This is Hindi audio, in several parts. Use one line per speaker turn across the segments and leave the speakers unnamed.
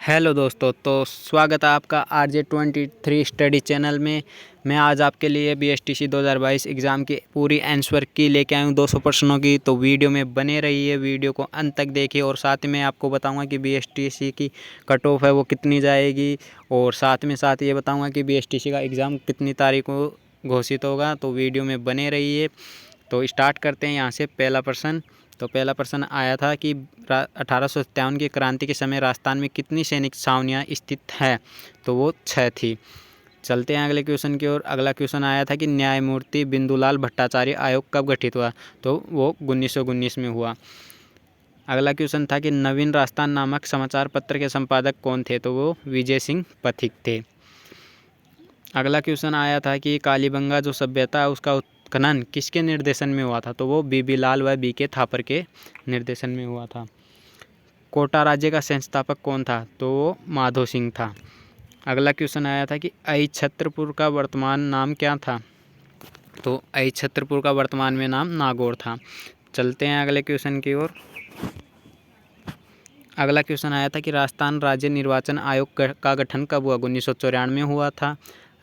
हेलो दोस्तों, तो स्वागत है आपका RJ23 स्टडी चैनल में। मैं आज आपके लिए BSTC 2022 एग्ज़ाम की पूरी आंसर की लेके आया हूँ 200 प्रश्नों की। तो वीडियो में बने रहिए, वीडियो को अंत तक देखिए और साथ में आपको बताऊंगा कि BSTC की कट ऑफ है वो कितनी जाएगी, और साथ ये बताऊँगा कि BSTC का एग्ज़ाम कितनी तारीख को घोषित होगा। तो वीडियो में बने रहिए। तो स्टार्ट करते हैं यहाँ से। पहला प्रश्न पहला प्रश्न आया था कि 1857 की क्रांति के समय राजस्थान में कितनी सैनिक छावनियाँ स्थित हैं, तो वो 6 थी। चलते हैं अगले क्वेश्चन की ओर। अगला क्वेश्चन आया था कि न्यायमूर्ति बिंदुलाल भट्टाचार्य आयोग कब गठित हुआ, तो वो 1919 में हुआ। अगला क्वेश्चन था कि नवीन राजस्थान नामक समाचार पत्र के संपादक कौन थे, तो वो विजय सिंह पथिक थे। अगला क्वेश्चन आया था कि कालीबंगा जो सभ्यता है उसका उत्खनन किसके निर्देशन में हुआ था, तो वो बीबी लाल व BK थापर के निर्देशन में हुआ था। कोटा राज्य का संस्थापक कौन था, तो वो माधो सिंह था। अगला क्वेश्चन आया था कि अहिछत्रपुर का वर्तमान नाम क्या था, तो अहिछत्रपुर का वर्तमान में नाम नागौर था। चलते हैं अगले क्वेश्चन की ओर। अगला क्वेश्चन आया था कि राजस्थान राज्य निर्वाचन आयोग का गठन कब हुआ, 1994 में हुआ था।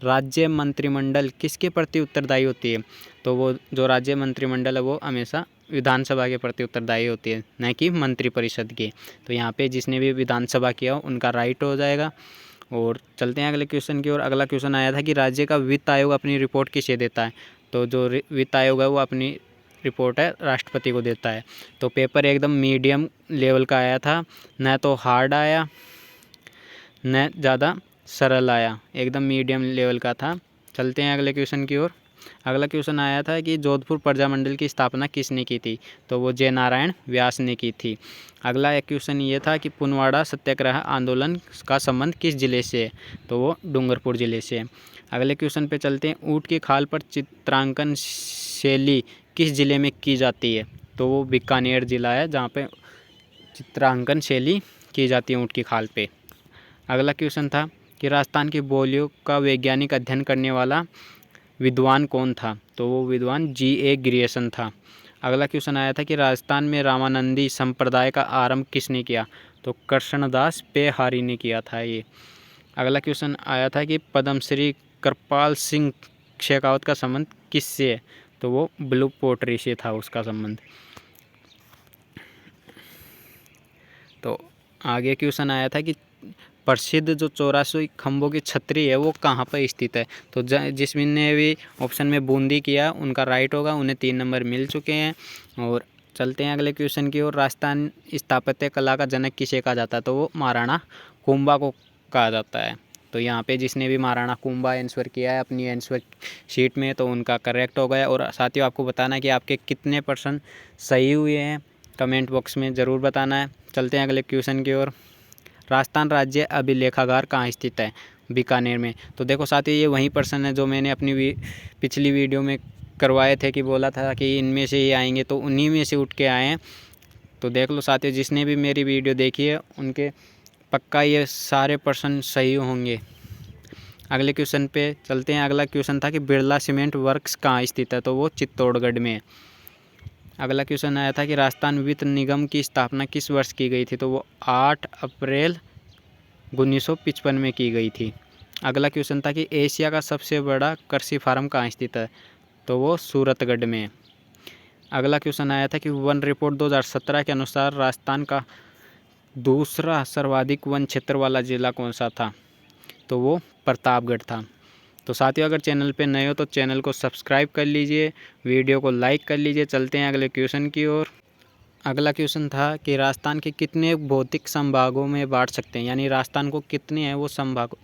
राज्य मंत्रिमंडल किसके प्रति उत्तरदायी होती है, तो वो जो राज्य मंत्रिमंडल है वो हमेशा विधानसभा के प्रति उत्तरदायी होती है, न कि मंत्रिपरिषद के। तो यहाँ पे जिसने भी विधानसभा किया हो उनका राइट हो जाएगा। और चलते हैं अगले क्वेश्चन की ओर। अगला क्वेश्चन आया था कि राज्य का वित्त आयोग अपनी रिपोर्ट किसे देता है, तो जो वित्त आयोग है वो अपनी रिपोर्ट है राष्ट्रपति को देता है। तो पेपर एकदम मीडियम लेवल का आया था, न तो हार्ड आया न ज़्यादा सरल आया, एकदम मीडियम लेवल का था। चलते हैं अगले क्वेश्चन की ओर। अगला क्वेश्चन आया था कि जोधपुर प्रजामंडल की स्थापना किसने की थी, तो वो जय नारायण व्यास ने की थी। अगला एक क्वेश्चन ये था कि पुनवाड़ा सत्याग्रह आंदोलन का संबंध किस जिले से है, तो वो डूंगरपुर जिले से है। अगले क्वेश्चन पे चलते हैं। ऊँट की खाल पर चित्रांकन शैली किस जिले में की जाती है, तो वो बीकानेर जिला है जहाँ पे चित्रांकन शैली की जाती है ऊँट की खाल पे। अगला क्वेश्चन था कि राजस्थान की बोलियों का वैज्ञानिक अध्ययन करने वाला विद्वान कौन था, तो वो विद्वान GA ग्रियर्सन था। अगला क्वेश्चन आया था कि राजस्थान में रामानंदी संप्रदाय का आरंभ किसने किया, तो कृष्णदास पेहारी ने किया था ये। अगला क्वेश्चन आया था कि पद्मश्री कृपाल सिंह शेखावत का संबंध किससे है, तो वो ब्लू पोट्री से था उसका संबंध। तो आगे क्वेश्चन आया था कि प्रसिद्ध जो 84 खंभों की छतरी है वो कहाँ पर स्थित है, तो जिसने भी ऑप्शन में बूंदी किया उनका राइट होगा, उन्हें 3 नंबर मिल चुके हैं। और चलते हैं अगले क्वेश्चन की ओर। राजस्थान स्थापत्य कला का जनक किसे कहा जाता है, तो वो महाराणा कुंभा को कहा जाता है। तो यहाँ पे जिसने भी महाराणा कुंभा आंसर किया है अपनी आंसर शीट में, तो उनका करेक्ट हो गया। और साथियों आपको बताना है कि आपके कितने % सही हुए हैं, कमेंट बॉक्स में ज़रूर बताना है। चलते हैं अगले क्वेश्चन की ओर। राजस्थान राज्य अभिलेखागार कहाँ स्थित है, बीकानेर में। तो देखो साथियों ये वही प्रश्न है जो मैंने अपनी पिछली वीडियो में करवाए थे, कि बोला था कि इनमें से ही आएंगे, तो उन्हीं में से उठ के आए हैं। तो देख लो साथियों, जिसने भी मेरी वीडियो देखी है उनके पक्का ये सारे प्रश्न सही होंगे। अगले क्वेश्चन पे चलते हैं। अगला क्वेश्चन था कि बिरला सीमेंट वर्क्स कहाँ स्थित है, तो वो चित्तौड़गढ़ में है। अगला क्वेश्चन आया था कि राजस्थान वित्त निगम की स्थापना किस वर्ष की गई थी, तो वो 8 अप्रैल 1955 में की गई थी। अगला क्वेश्चन था कि एशिया का सबसे बड़ा कृषि फार्म कहाँ स्थित है, तो वो सूरतगढ़ में। अगला क्वेश्चन आया था कि वन रिपोर्ट 2017 के अनुसार राजस्थान का दूसरा सर्वाधिक वन क्षेत्र वाला जिला कौन सा था, तो वो प्रतापगढ़ था। तो साथियों अगर चैनल पे नए हो तो चैनल को सब्सक्राइब कर लीजिए, वीडियो को लाइक कर लीजिए। चलते हैं अगले क्वेश्चन की ओर। अगला क्वेश्चन था कि राजस्थान के कितने भौतिक संभागों में बांट सकते हैं, यानी राजस्थान को कितने हैं वो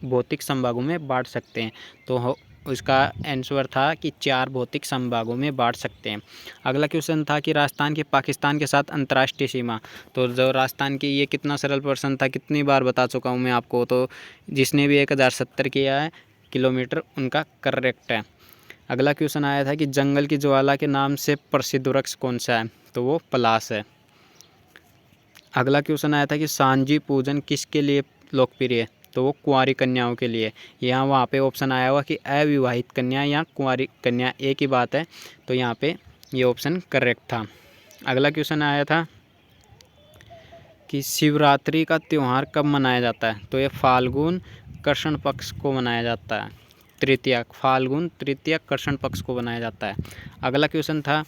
भौतिक संभागों में बांट सकते हैं, तो उसका आंसर था कि 4 भौतिक संभागों में बांट सकते हैं। अगला क्वेश्चन था कि राजस्थान की पाकिस्तान के साथ अंतर्राष्ट्रीय सीमा, तो जो राजस्थान की ये कितना सरल प्रश्न था, कितनी बार बता चुका हूँ मैं आपको। तो जिसने भी 1070 किया है किलोमीटर उनका करेक्ट है। अगला क्वेश्चन आया था कि जंगल की ज्वाला के नाम से प्रसिद्ध वृक्ष कौन सा है, तो वो पलास है। अगला क्वेश्चन आया था कि सांझी पूजन किसके लिए लोकप्रिय है, तो वो कुंवारी कन्याओं के लिए। यहाँ वहाँ पे ऑप्शन आया हुआ कि अविवाहित कन्या या कुंवारी कन्या एक ही बात है, तो यहाँ पे ये ऑप्शन करेक्ट था। अगला क्वेश्चन आया था कि शिवरात्रि का त्यौहार कब मनाया जाता है, तो ये फाल्गुन कृष्ण पक्ष को मनाया जाता है। तृतीया, फाल्गुन तृतीया कृष्ण पक्ष को मनाया जाता है। अगला क्वेश्चन था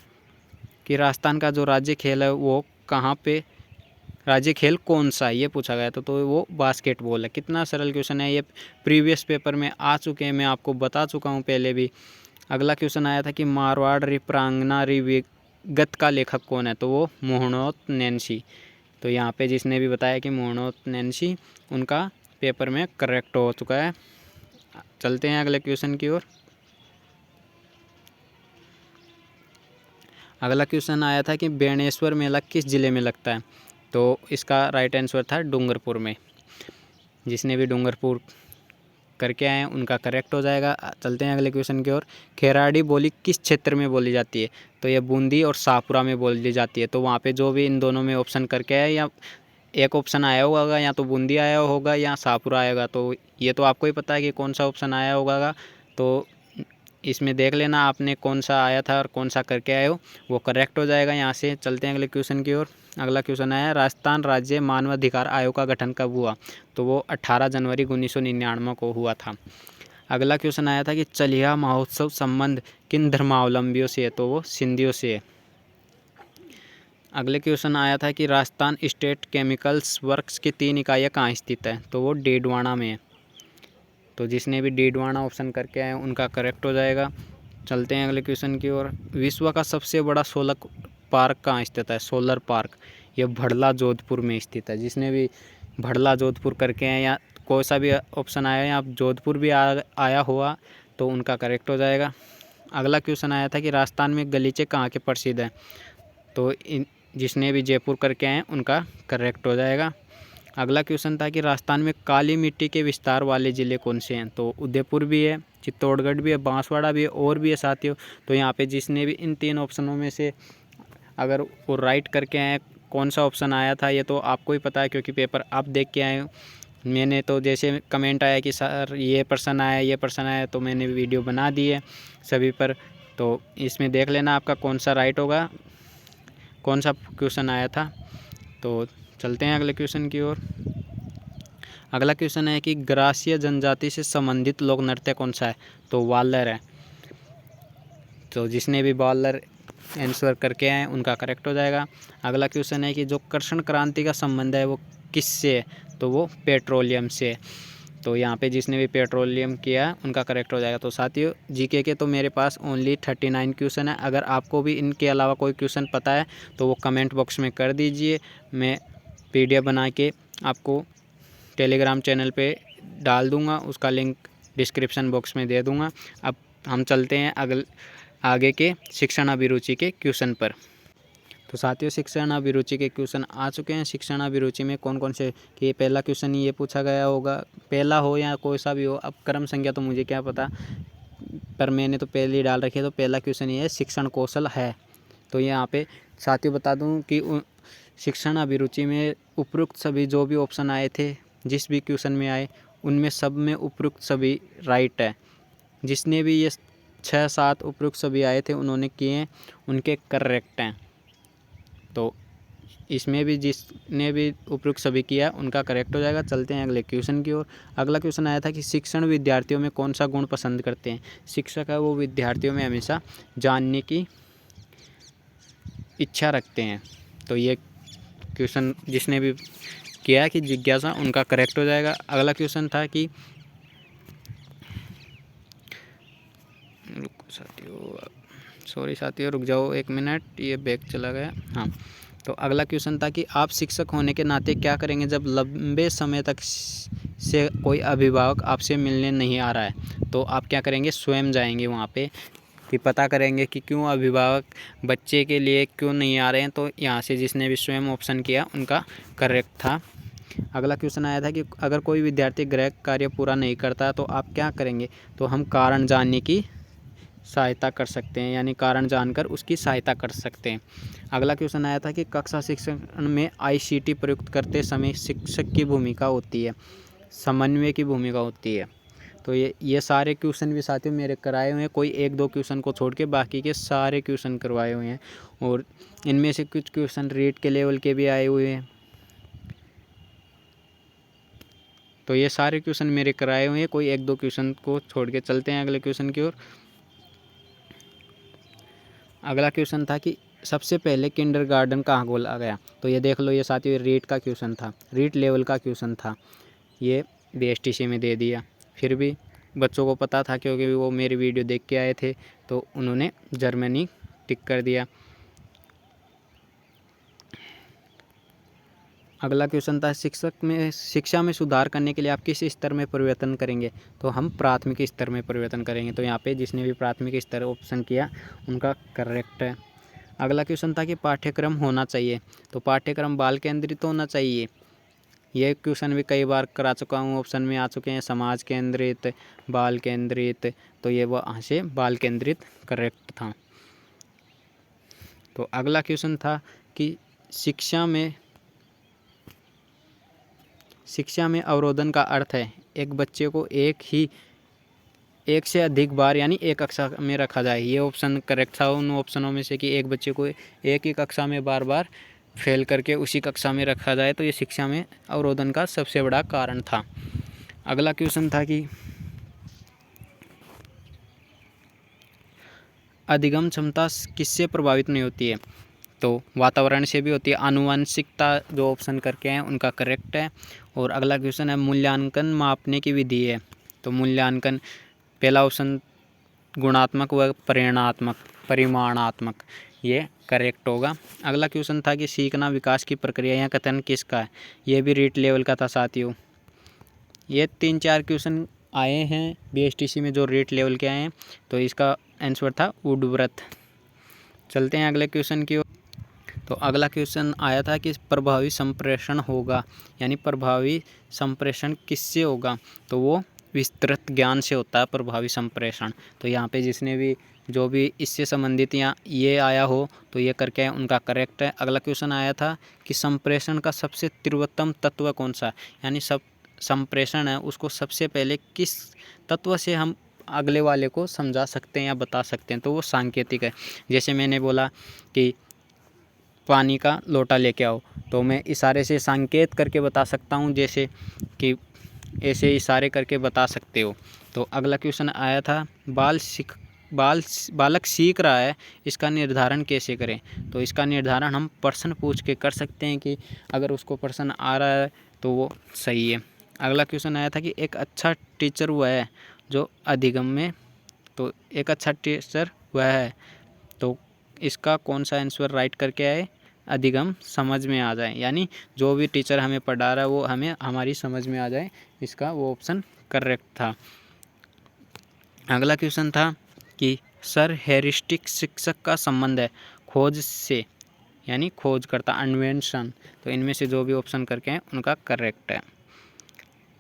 कि राजस्थान का जो राज्य खेल है वो कहाँ पे, राज्य खेल कौन सा है, ये पूछा गया था, तो वो बास्केटबॉल है। कितना सरल क्वेश्चन है, ये प्रीवियस पेपर में आ चुके हैं, मैं आपको बता चुका हूँ पहले भी। अगला क्वेश्चन आया था कि मारवाड़ रिप्रांगना रिविगत का लेखक कौन है, तो वो मोहनोत नैन्सी। तो यहाँ पे जिसने भी बताया कि मोहनोत नैन्सी, उनका पेपर में करेक्ट हो चुका है। चलते हैं अगले क्वेश्चन की ओर। अगला क्वेश्चन आया था कि बेणेश्वर मेला किस ज़िले में लगता है, तो इसका राइट आंसर था डूंगरपुर में। जिसने भी डूंगरपुर करके आए हैं उनका करेक्ट हो जाएगा। चलते हैं अगले क्वेश्चन की ओर। खेराड़ी बोली किस क्षेत्र में बोली जाती है, तो ये बूंदी और शाहपुरा में बोली जाती है। तो वहाँ पे जो भी इन दोनों में ऑप्शन करके आए, या एक ऑप्शन आया होगा, या तो बूंदी आया होगा या शाहपुरा आएगा, तो ये तो आपको ही पता है कि कौन सा ऑप्शन आया होगा। तो इसमें देख लेना आपने कौन सा आया था और कौन सा करके आए हो, वो करेक्ट हो जाएगा यहाँ से। चलते हैं अगले क्वेश्चन की ओर। अगला क्वेश्चन आया राजस्थान राज्य मानवाधिकार आयोग का गठन कब हुआ, तो वो 18 जनवरी 1999 को हुआ था। अगला क्वेश्चन आया था कि चलिया महोत्सव संबंध किन धर्मावलंबियों से है, तो वो सिंधियों से है। अगले क्वेश्चन आया था कि राजस्थान स्टेट केमिकल्स वर्क्स की 3 इकाइयाँ कहाँ स्थित है, तो वो डीडवाना में है। तो जिसने भी डीडवाना ऑप्शन करके आए उनका करेक्ट हो जाएगा। चलते हैं अगले क्वेश्चन की ओर। विश्व का सबसे बड़ा सोलर पार्क कहाँ स्थित है, सोलर पार्क, ये भड़ला जोधपुर में स्थित है। जिसने भी भड़ला जोधपुर करके आए या कोई सा भी ऑप्शन आया या जोधपुर भी आया हुआ तो उनका करेक्ट हो जाएगा। अगला क्वेश्चन आया था कि राजस्थान में गलीचे कहाँ के प्रसिद्ध हैं, तो जिसने भी जयपुर करके आए उनका करेक्ट हो जाएगा। अगला क्वेश्चन था कि राजस्थान में काली मिट्टी के विस्तार वाले ज़िले कौन से हैं, तो उदयपुर भी है, चित्तौड़गढ़ भी है, बांसवाड़ा भी है और भी है साथियों। तो यहाँ पे जिसने भी इन 3 ऑप्शनों में से अगर वो राइट करके आए, कौन सा ऑप्शन आया था ये तो आपको ही पता है क्योंकि पेपर आप देख के आए हो। मैंने तो जैसे कमेंट आया कि सर ये पर्सन आया, ये पर्सन आया, तो मैंने वीडियो बना दी है सभी पर। तो इसमें देख लेना आपका कौन सा राइट होगा, कौन सा क्वेश्चन आया था। तो चलते हैं अगले क्वेश्चन की ओर। अगला क्वेश्चन है कि ग्रासीय जनजाति से संबंधित लोक नृत्य कौन सा है, तो वालर है। तो जिसने भी वालर आंसर करके आए उनका करेक्ट हो जाएगा। अगला क्वेश्चन है कि जो कृष्ण क्रांति का संबंध है वो किससे है, तो वो पेट्रोलियम से। तो यहाँ पे जिसने भी पेट्रोलियम किया उनका करेक्ट हो जाएगा। तो साथियों जीके के तो मेरे पास ओनली 39 क्वेश्चन है। अगर आपको भी इनके अलावा कोई क्वेश्चन पता है तो वो कमेंट बॉक्स में कर दीजिए। मैं PDF बना के आपको टेलीग्राम चैनल पे डाल दूंगा, उसका लिंक डिस्क्रिप्शन बॉक्स में दे दूंगा। अब हम चलते हैं आगे के शिक्षण अभिरुचि के क्वेश्चन पर। तो साथियों शिक्षण अभिरुचि के क्वेश्चन आ चुके हैं। शिक्षण अभिरुचि में कौन कौन से, कि पहला क्वेश्चन ये पूछा गया होगा, पहला हो या कोई सा भी हो, अब क्रम संख्या तो मुझे क्या पता, पर मैंने तो पहले ही डाल रखी है। तो पहला क्वेश्चन ये है शिक्षण कौशल है। तो यहाँ पे साथियों बता दूँ कि शिक्षण अभिरुचि में उपरोक्त सभी जो भी ऑप्शन आए थे, जिस भी क्वेश्चन में आए उनमें सब में उपरोक्त सभी राइट है। जिसने भी ये 6-7 उपरोक्त सभी आए थे उन्होंने किए हैं, उनके करेक्ट हैं। तो इसमें भी जिसने भी उपरोक्त सभी किया उनका करेक्ट हो जाएगा। चलते हैं अगले क्वेश्चन की ओर। अगला क्वेश्चन आया था कि शिक्षण विद्यार्थियों में कौन सा गुण पसंद करते हैं। शिक्षक है वो विद्यार्थियों में हमेशा जानने की इच्छा रखते हैं। तो ये क्वेश्चन जिसने भी किया कि जिज्ञासा, उनका करेक्ट हो जाएगा। अगला क्वेश्चन था कि साथियों रुक जाओ 1 मिनट, ये बैक चला गया। हाँ, तो अगला क्वेश्चन था कि आप शिक्षक होने के नाते क्या करेंगे जब लंबे समय तक से कोई अभिभावक आपसे मिलने नहीं आ रहा है। तो आप क्या करेंगे, स्वयं जाएंगे वहाँ पे कि पता करेंगे कि क्यों अभिभावक बच्चे के लिए क्यों नहीं आ रहे हैं। तो यहाँ से जिसने भी स्वयं ऑप्शन किया उनका करेक्ट था। अगला क्वेश्चन आया था कि अगर कोई विद्यार्थी गृह कार्य पूरा नहीं करता तो आप क्या करेंगे, तो हम कारण जानने की सहायता कर सकते हैं, यानी कारण जानकर उसकी सहायता कर सकते हैं। अगला क्वेश्चन आया था कि कक्षा शिक्षण में ICT प्रयुक्त करते समय शिक्षक की भूमिका होती है, समन्वय की भूमिका होती है। तो ये सारे क्वेश्चन भी साथियों मेरे कराए हुए हैं, कोई 1-2 क्वेश्चन को छोड़ के बाकी के सारे क्वेश्चन करवाए हुए हैं। और इनमें से कुछ क्वेश्चन रीट के लेवल के भी आए हुए हैं। तो ये सारे क्वेश्चन मेरे कराए हुए हैं, कोई एक दो क्वेश्चन को छोड़ के चलते हैं अगले क्वेश्चन की ओर। अगला क्वेश्चन था कि सबसे पहले किंडरगार्टन कहाँ खोला गया। तो ये देख लो, ये साथियों रीट का क्वेश्चन था, रीट लेवल का क्वेश्चन था, ये BSTC में दे दिया। फिर भी बच्चों को पता था क्योंकि वो मेरी वीडियो देख के आए थे, तो उन्होंने जर्मनी टिक कर दिया। अगला क्वेश्चन था शिक्षा में सुधार करने के लिए आप किस स्तर में परिवर्तन करेंगे। तो हम प्राथमिक स्तर में परिवर्तन करेंगे। तो यहाँ पे जिसने भी प्राथमिक स्तर ऑप्शन किया उनका करेक्ट है। अगला क्वेश्चन था कि पाठ्यक्रम होना चाहिए। तो पाठ्यक्रम बाल केंद्रित होना चाहिए। ये क्वेश्चन भी कई बार करा चुका हूँ, ऑप्शन में आ चुके हैं समाज केंद्रित, बाल केंद्रित। तो ये वहाँ से बाल केंद्रित करेक्ट था। तो अगला क्वेश्चन था कि शिक्षा में अवरोधन का अर्थ है एक बच्चे को एक से अधिक बार यानी एक कक्षा में रखा जाए। ये ऑप्शन करेक्ट था उन ऑप्शनों में से कि एक बच्चे को एक ही कक्षा में बार बार फेल करके उसी कक्षा में रखा जाए। तो ये शिक्षा में अवरोधन का सबसे बड़ा कारण था। अगला क्वेश्चन था कि अधिगम क्षमता किससे प्रभावित नहीं होती है। तो वातावरण से भी होती है। आनुवंशिकता जो ऑप्शन करके हैं उनका करेक्ट है। और अगला क्वेश्चन है मूल्यांकन मापने की विधि है। तो मूल्यांकन पहला ऑप्शन गुणात्मक व परिमाणात्मक, ये करेक्ट होगा। अगला क्वेश्चन था कि सीखना विकास की प्रक्रिया या कथन किसका है। ये भी रीट लेवल का था साथियों। ये 3-4 क्वेश्चन आए हैं BSTC में जो रीट लेवल के आए हैं। तो इसका आंसर था वुडवर्थ। चलते हैं अगले क्वेश्चन की ओर। तो अगला क्वेश्चन आया था कि प्रभावी संप्रेषण होगा, यानी प्रभावी संप्रेषण किससे होगा। तो वो विस्तृत ज्ञान से होता है प्रभावी संप्रेषण। तो यहाँ पे जिसने भी जो भी इससे संबंधित या ये आया हो तो ये करके उनका करेक्ट है। अगला क्वेश्चन आया था कि संप्रेषण का सबसे तीव्रतम तत्व कौन सा, यानी सब संप्रेषण है उसको सबसे पहले किस तत्व से हम अगले वाले को समझा सकते हैं या बता सकते हैं। तो वो सांकेतिक है। जैसे मैंने बोला कि पानी का लोटा लेके आओ, तो मैं इशारे से संकेत करके बता सकता हूँ, जैसे कि ऐसे इशारे करके बता सकते हो। तो अगला क्वेश्चन आया था बालक सीख रहा है, इसका निर्धारण कैसे करें। तो इसका निर्धारण हम प्रश्न पूछ के कर सकते हैं कि अगर उसको प्रश्न आ रहा है तो वो सही है। अगला क्वेश्चन आया था कि एक अच्छा टीचर वह है जो अधिगम में, तो एक अच्छा टीचर वह है, तो इसका कौन सा आंसर राइट करके आए, अधिगम समझ में आ जाए, यानी जो भी टीचर हमें पढ़ा रहा है वो हमें हमारी समझ में आ जाए, इसका वो ऑप्शन करेक्ट था। अगला क्वेश्चन था कि सर हेरिस्टिक शिक्षक का संबंध है खोज से, यानी खोज करता अन्वेषण। तो इनमें से जो भी ऑप्शन करके हैं उनका करेक्ट है।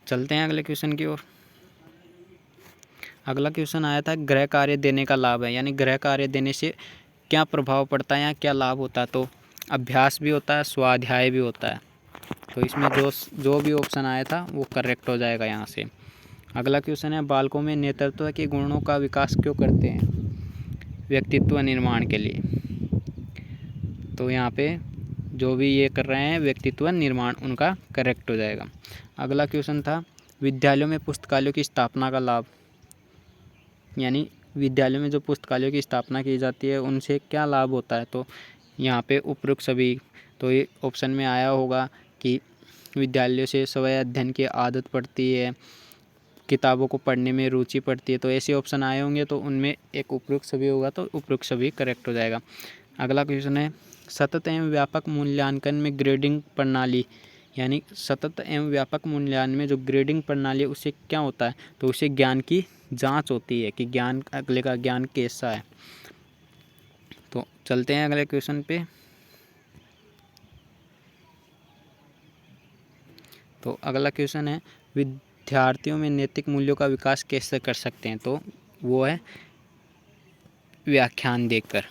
चलते हैं अगले क्वेश्चन की ओर। अगला क्वेश्चन आया था गृह कार्य देने का लाभ है, यानी गृह कार्य देने से क्या प्रभाव पड़ता है या क्या लाभ होता है। तो अभ्यास भी होता है, स्वाध्याय भी होता है। तो इसमें जो भी ऑप्शन आया था वो करेक्ट हो जाएगा यहाँ से। अगला क्वेश्चन है बालकों में नेतृत्व के गुणों का विकास क्यों करते हैं, व्यक्तित्व निर्माण के लिए। तो यहाँ पे जो भी ये कर रहे हैं व्यक्तित्व निर्माण, उनका करेक्ट हो जाएगा। अगला क्वेश्चन था विद्यालयों में पुस्तकालयों की स्थापना का लाभ, यानी विद्यालयों में जो पुस्तकालयों की स्थापना की जाती है उनसे क्या लाभ होता है। तो यहाँ पे उपरोक्त सभी, तो ये ऑप्शन में आया होगा कि विद्यालयों से स्वयं अध्ययन की आदत पड़ती है, किताबों को पढ़ने में रुचि पड़ती है। तो ऐसे ऑप्शन आए होंगे तो उनमें एक उपरोक्त सभी होगा, तो उपरोक्त सभी करेक्ट हो जाएगा। अगला क्वेश्चन है सतत एवं व्यापक मूल्यांकन में ग्रेडिंग प्रणाली, यानी सतत एवं व्यापक मूल्यांकन में जो ग्रेडिंग प्रणाली है उससे क्या होता है। तो उससे ज्ञान की जांच होती है कि ज्ञान अगले का ज्ञान कैसा है। तो चलते हैं अगले क्वेश्चन पे। तो अगला क्वेश्चन है विद्यार्थियों में नैतिक मूल्यों का विकास कैसे कर सकते हैं। तो वो है व्याख्यान देकर।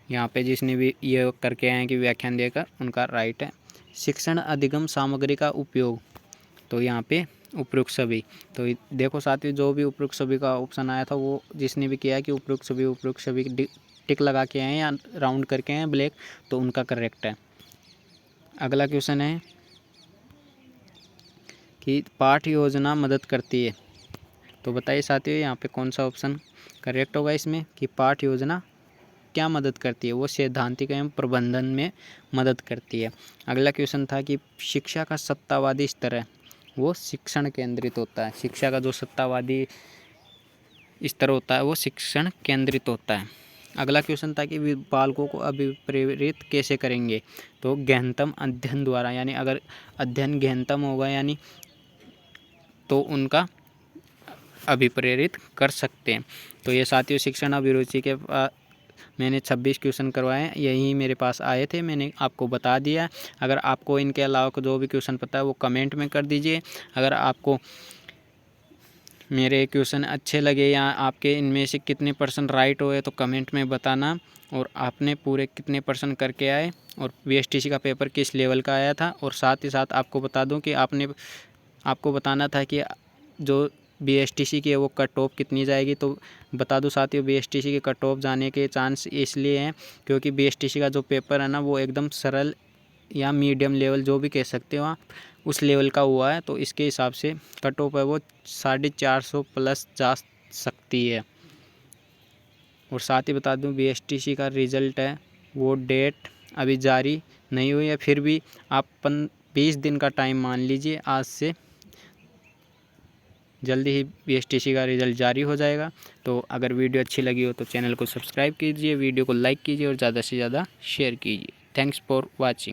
यहाँ पे जिसने भी ये करके आए हैं कि व्याख्यान देकर, उनका राइट है। शिक्षण अधिगम सामग्री का उपयोग, तो यहाँ पे उपरोक्त सभी। तो देखो साथियों जो भी उपरोक्त सभी का ऑप्शन आया था वो जिसने भी किया कि उपरोक्त सभी टिक लगा के आए या राउंड करके आए ब्लैक, तो उनका करेक्ट है। अगला क्वेश्चन है कि पाठ योजना मदद करती है। तो बताइए साथियों यहाँ पे कौन सा ऑप्शन करेक्ट होगा इसमें कि पाठ योजना क्या मदद करती है? वो सैद्धांतिक एवं प्रबंधन में मदद करती है। अगला क्वेश्चन था कि शिक्षा का सत्तावादी स्तर है वो शिक्षण केंद्रित होता है। शिक्षा का जो सत्तावादी स्तर होता है वो शिक्षण केंद्रित होता है। अगला क्वेश्चन था कि बालकों को अभिप्रेरित कैसे करेंगे? तो गहनतम अध्ययन द्वारा, यानी अगर अध्ययन गहनतम होगा यानी तो उनका अभिप्रेरित कर सकते हैं। तो ये साथियों शिक्षण अभिरुचि के मैंने 26 क्वेश्चन करवाए हैं, यही मेरे पास आए थे, मैंने आपको बता दिया। अगर आपको इनके अलावा जो भी क्वेश्चन पता है वो कमेंट में कर दीजिए। अगर आपको मेरे क्वेश्चन अच्छे लगे या आपके इनमें से कितने % राइट हुए तो कमेंट में बताना, और आपने पूरे कितने % करके आए और बीएसटीसी का पेपर किस लेवल का आया था। और साथ ही साथ आपको बता दूं कि आपको बताना था कि जो बीएसटीसी की है वो कट ऑफ कितनी जाएगी। तो बता दूं साथियों बीएसटीसी के कट ऑफ जाने के चांस इसलिए हैं क्योंकि बीएसटीसी का जो पेपर है ना वो एकदम सरल या मीडियम लेवल जो भी कह सकते हो आप, उस लेवल का हुआ है। तो इसके हिसाब से कट ऑफ है वो 450 प्लस जा सकती है। और साथ ही बता दूं बीएसटीसी का रिज़ल्ट है वो डेट अभी जारी नहीं हुई है, फिर भी आप 20 दिन का टाइम मान लीजिए, आज से जल्दी ही बीएसटीसी का रिज़ल्ट जारी हो जाएगा। तो अगर वीडियो अच्छी लगी हो तो चैनल को सब्सक्राइब कीजिए, वीडियो को लाइक कीजिए और ज़्यादा से ज़्यादा शेयर कीजिए। Thanks for watching.